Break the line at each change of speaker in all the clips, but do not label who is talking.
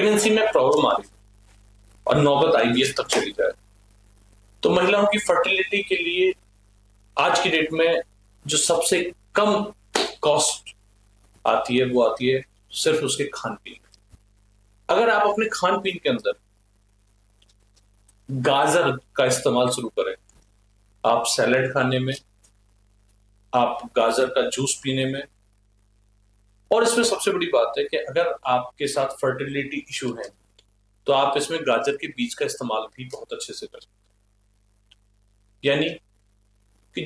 Pregnancy में problem आ रही और नौबत आईवीएफ तक चली जाए तो महिलाओं की फर्टिलिटी के लिए आज की डेट में जो सबसे कम कॉस्ट आती है वो आती है सिर्फ उसके खान पीन। अगर आप अपने खान पीन के अंदर गाजर का इस्तेमाल शुरू करें, आप सैलेड खाने में, आप गाजर का जूस पीने में, और इसमें सबसे बड़ी बात है कि अगर आपके साथ फर्टिलिटी इशू है तो आप इसमें गाजर के बीज का इस्तेमाल भी बहुत अच्छे से कर सकते हैं। यानी कि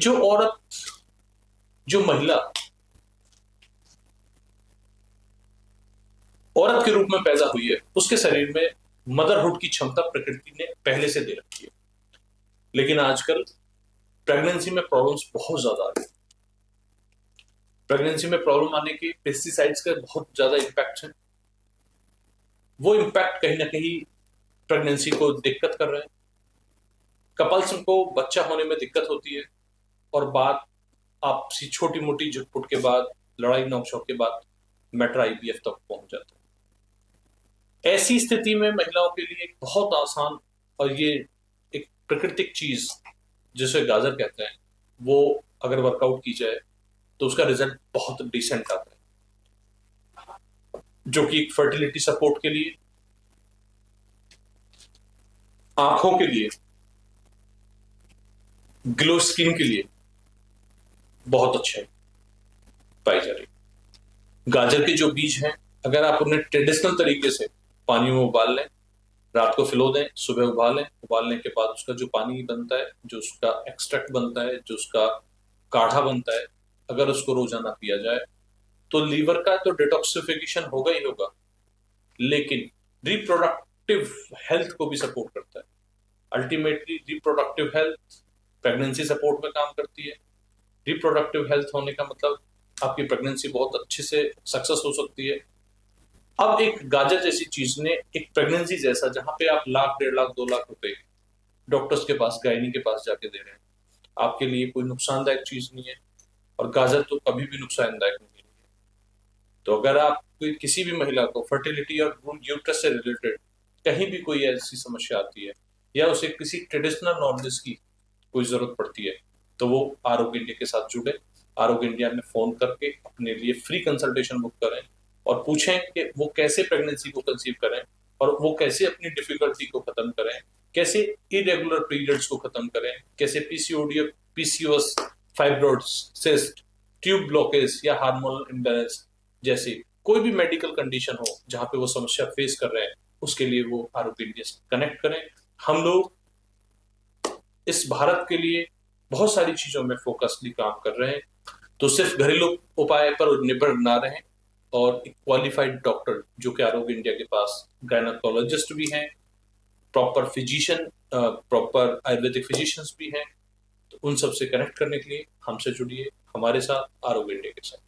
जो महिला औरत के रूप में पैदा हुई है उसके शरीर में मदरहुड की क्षमता प्रकृति ने पहले से दे रखी है, लेकिन आजकल प्रेगनेंसी में प्रॉब्लम्स बहुत ज्यादा आ रही है। प्रेगनेंसी में प्रॉब्लम आने के पेस्टिसाइड्स का बहुत ज्यादा इम्पैक्ट है। वो इम्पैक्ट कहीं ना कहीं प्रेगनेंसी को दिक्कत कर रहे हैं। कपल्स को बच्चा होने में दिक्कत होती है और बात आपसी छोटी मोटी झुटपुट के बाद, लड़ाई नोकझोंक के बाद मैटर आईवीएफ तक पहुंच जाता है। ऐसी स्थिति में महिलाओं के लिए एक बहुत आसान और ये एक प्राकृतिक चीज जिसे गाजर कहते हैं, वो अगर वर्कआउट की जाए तो उसका रिजल्ट बहुत डिसेंट आता है, जो कि फर्टिलिटी सपोर्ट के लिए, आंखों के लिए, ग्लो स्किन के लिए बहुत अच्छे पाई जा रही। गाजर के जो बीज हैं, अगर आप उन्हें ट्रेडिशनल तरीके से पानी में उबाल लें, रात को फिलो दें, सुबह उबालें, उबालने के बाद उसका जो पानी बनता है, जो उसका एक्सट्रैक्ट बनता है, जो उसका काढ़ा बनता है, अगर उसको रोजाना पिया जाए तो लीवर का तो डिटॉक्सिफिकेशन होगा ही होगा, लेकिन रिप्रोडक्टिव हेल्थ को भी सपोर्ट करता है। Ultimately reproductive health pregnancy support में काम करती है। रिप्रोडक्टिव हेल्थ होने का मतलब आपकी प्रेगनेंसी बहुत अच्छे से सक्सेस हो सकती है। अब एक गाजर जैसी चीज ने एक प्रेगनेंसी जैसा, जहां पे आप लाख, 1.5 लाख, 2 लाख रुपए डॉक्टर्स के पास, गायनी के पास जाके दे रहे हैं, आपके लिए कोई नुकसानदायक चीज नहीं है। और गाजर तो कभी भी नुकसानदायक नहीं है। तो अगर आप किसी भी महिला को फर्टिलिटी और यूट्रस से रिलेटेड कहीं भी कोई ऐसी समस्या आती है या उसे किसी ट्रेडिशनल नॉलेज की कोई जरूरत पड़ती है तो वो आरोग्य इंडिया के साथ जुड़े। आरोग्य इंडिया में फोन करके अपने लिए फ्री कंसल्टेशन बुक करें और पूछें कि वो कैसे प्रेगनेंसी को कंसीव करें और वो कैसे अपनी डिफिकल्टी को खत्म करें, कैसे इरेगुलर पीरियड्स को खत्म करें, कैसे PCOD, PCOS, fibroids, cyst, tube blockage या हार्मोनल इम्बैलेंस जैसे कोई भी मेडिकल कंडीशन हो जहां पे वो समस्या फेस कर रहे हैं, उसके लिए वो आरोग्य इंडिया से कनेक्ट करें। हम लोग इस भारत के लिए बहुत सारी चीजों में फोकसली काम कर रहे हैं, तो सिर्फ घरेलू उपाय पर निर्भर ना रहें और एक क्वालिफाइड डॉक्टर जो कि आरोग्य इंडिया के पास गायनाकोलॉजिस्ट भी हैं, proper physician, proper Ayurvedic physicians भी हैं, तो उन सब से कनेक्ट करने के लिए हमसे जुड़िए, हमारे साथ, आरोग्य इंडिया के साथ।